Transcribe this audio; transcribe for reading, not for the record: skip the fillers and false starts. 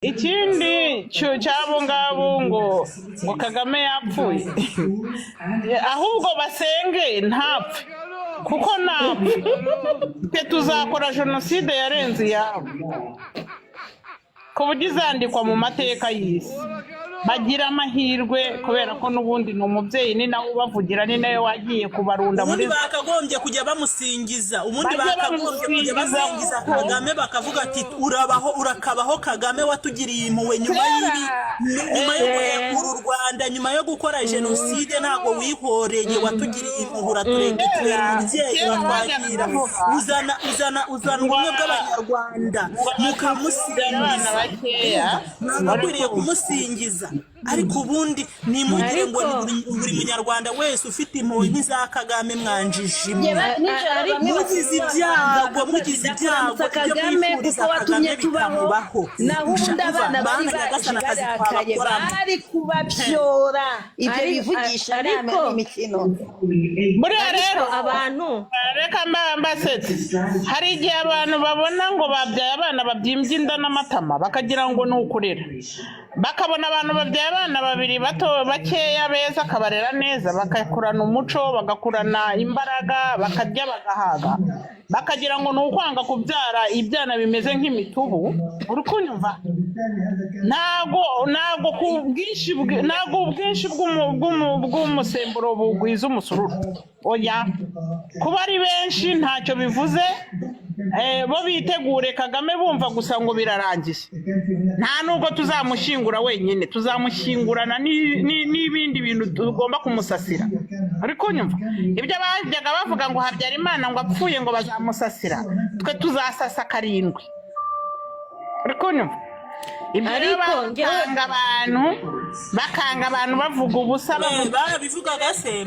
ikindi cy'abo ngabo ngo Kagame yapfuye ahubwo basenge ntapfe kuko napfe twe tuzakora jenoside yarenze iyabo ku buryo izandikwa mu mateka y'isi bagira amahirwe kubera ko n'ubundi ni umubyeyi ni nawe ubavugira ni nawe wagiye kubarunda muri bakagombye kujya bamusingiza umundi bakagombye kujya basingiza Kagame bakavuga ati urabaho urakabaho Kagame watugiriye impuhwe nyuma yo kuyakura u Rwanda nyuma yo gukora jenoside ntago wihoreye watugiriye impuhwe uraturengeye umubyeyi watwakira uzana ubumwe bw'abanyarwanda mukamusingiza mwakwiriye kumusingiza ariko ubundi nimugire ngo buri munyarwanda wese ufite impuhwe nk'iza Kagame mwanjijimwe mugize ibyago Kagame kuko watumye tubaho nahundi abana bari kubabyora ibyo bivugisha nama n'imikino buriya rero abantu reka mbasetse hari igihe abantu babona ngo babyaye abana babyimbye inda n'amatama bakagira ngo ni ukurera bakabona abantu babyaye abana babiri bato bakeya beza akabarera neza bakakurana umuco bagakurana imbaraga bakarya bagahaga bakagira ngo ni ukwanga kubyara ibyana bimeze nk'imitubu uri kunyumva ntago ubwinshi bw'umusemburo bugwiza umusururu oya kuba ari benshi ntacyo bivuze bo bitegure Kagame bumva gusa ngo birarangiye nta nubwo tuzamushyingura wenyine tuzamushyingurana n'ibindi bintu tugomba kumusasira ariko nyumva ibyo bajyaga bavuga ngo Habyarimana ngo apfuye ngo bazamusasira twe tuzasasa karindwi ariko nyumva ibyo rero bakanga abantu bavuga ubusa bivugaga se